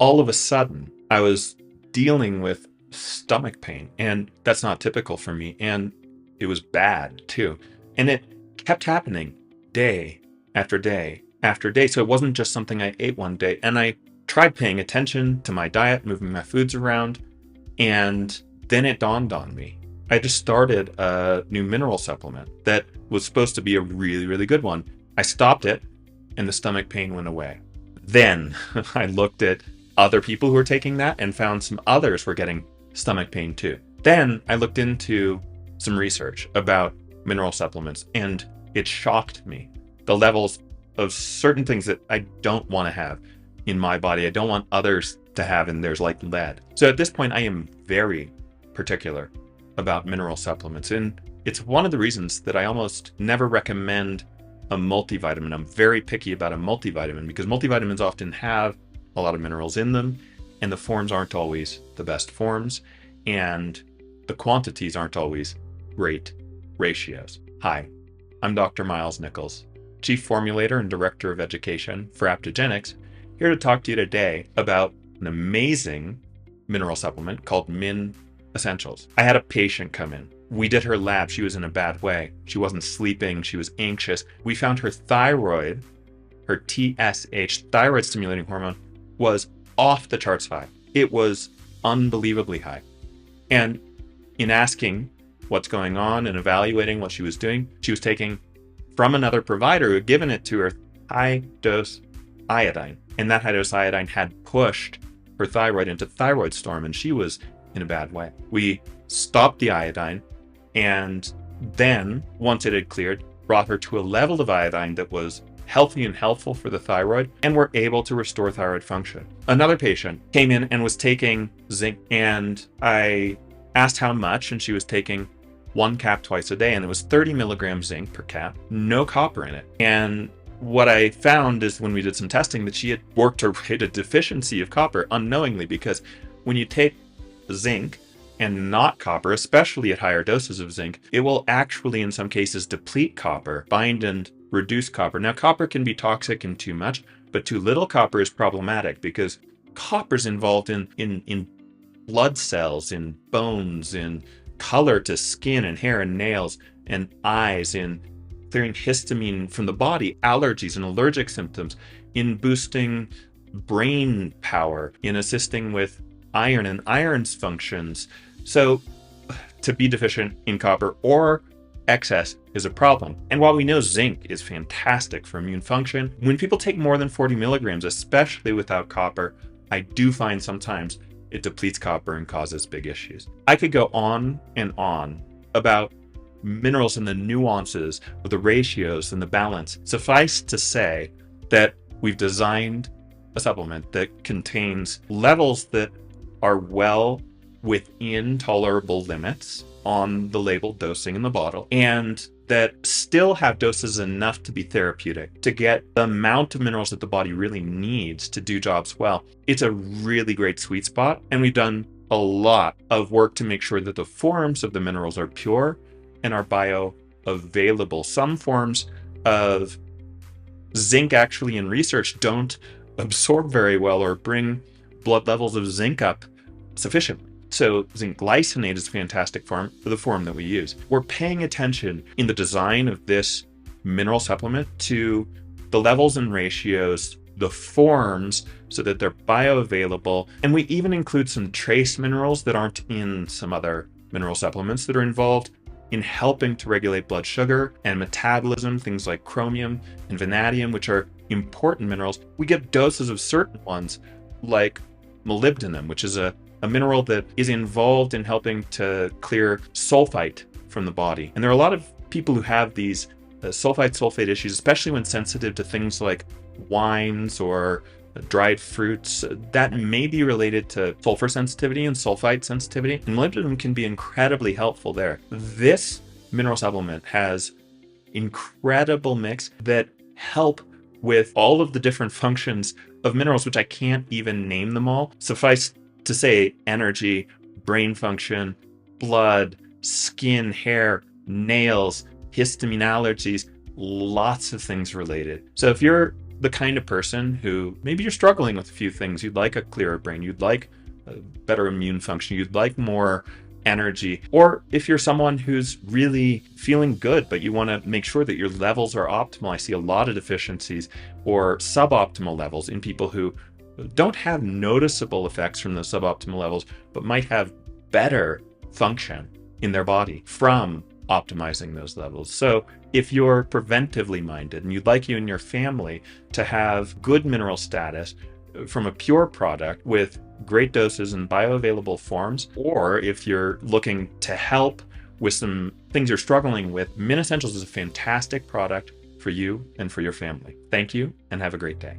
all of a sudden I was dealing with stomach pain, and that's not typical for me. And it was bad too. And it kept happening day after day after day. So it wasn't just something I ate one day. And I tried paying attention to my diet, moving my foods around. And then it dawned on me. I just started a new mineral supplement that was supposed to be a really, really good one. I stopped it and the stomach pain went away. Then I looked at other people who were taking that and found some others were getting stomach pain too. Then I looked into some research about mineral supplements, and it shocked me. The levels of certain things that I don't want to have in my body, I don't want others to have, and there's like lead. So at this point, I am very particular about mineral supplements, and it's one of the reasons that I almost never recommend a multivitamin. I'm very picky about a multivitamin because multivitamins often have a lot of minerals in them, and the forms aren't always the best forms, and the quantities aren't always great ratios. Hi, I'm Dr. Miles Nichols, Chief Formulator and Director of Education for Aptogenix, here to talk to you today about an amazing mineral supplement called Min Essentials. I had a patient come in. We did her lab. She was in a bad way. She wasn't sleeping. She was anxious. We found her thyroid, her TSH, thyroid stimulating hormone, was off the charts high. It was unbelievably high. And in asking what's going on and evaluating what she was doing, she was taking from another provider who had given it to her high dose iodine. And that high dose iodine had pushed her thyroid into thyroid storm, and she was in a bad way. We stopped the iodine, and then once it had cleared, brought her to a level of iodine that was healthy and helpful for the thyroid, and were able to restore thyroid function. Another patient came in and was taking zinc, and I asked how much, and she was taking 1 cap twice a day, and it was 30 milligrams zinc per cap, no copper in it. And what I found is when we did some testing that she had worked her way to deficiency of copper unknowingly, because when you take zinc and not copper, especially at higher doses of zinc, it will actually in some cases deplete copper, bind and reduce copper. Now, copper can be toxic in too much, but too little copper is problematic because copper is involved in blood cells, in bones, in color to skin and hair and nails and eyes, in clearing histamine from the body, allergies and allergic symptoms, in boosting brain power, in assisting with iron and iron's functions. So to be deficient in copper or excess is a problem. And while we know zinc is fantastic for immune function, when people take more than 40 milligrams, especially without copper, I do find sometimes it depletes copper and causes big issues. I could go on and on about minerals and the nuances of the ratios and the balance. Suffice to say that we've designed a supplement that contains levels that are well within tolerable limits on the labeled dosing in the bottle, and that still have doses enough to be therapeutic, to get the amount of minerals that the body really needs to do jobs well. It's a really great sweet spot, and we've done a lot of work to make sure that the forms of the minerals are pure and are bioavailable. Some forms of zinc actually in research don't absorb very well or bring blood levels of zinc up sufficiently. So zinc glycinate is a fantastic form for the form that we use. We're paying attention in the design of this mineral supplement to the levels and ratios, the forms, so that they're bioavailable. And we even include some trace minerals that aren't in some other mineral supplements that are involved in helping to regulate blood sugar and metabolism, things like chromium and vanadium, which are important minerals. We give doses of certain ones like molybdenum, which is a mineral that is involved in helping to clear sulfite from the body. And there are a lot of people who have these sulfate issues, especially when sensitive to things like wines or dried fruits, that may be related to sulfur sensitivity and sulfite sensitivity. And molybdenum can be incredibly helpful there. This mineral supplement has incredible mix that help with all of the different functions of minerals, which I can't even name them all. Suffice to say, energy, brain function, blood, skin, hair, nails, histamine allergies, lots of things related. So if you're the kind of person who maybe you're struggling with a few things. You'd like a clearer brain, you'd like a better immune function, you'd like more energy, or if you're someone who's really feeling good but you want to make sure that your levels are optimal. I see a lot of deficiencies or suboptimal levels in people who don't have noticeable effects from the suboptimal levels but might have better function in their body from optimizing those levels. So if you're preventively minded and you'd like you and your family to have good mineral status from a pure product with great doses and bioavailable forms, or if you're looking to help with some things you're struggling with, Min Essentials is a fantastic product for you and for your family. Thank you and have a great day.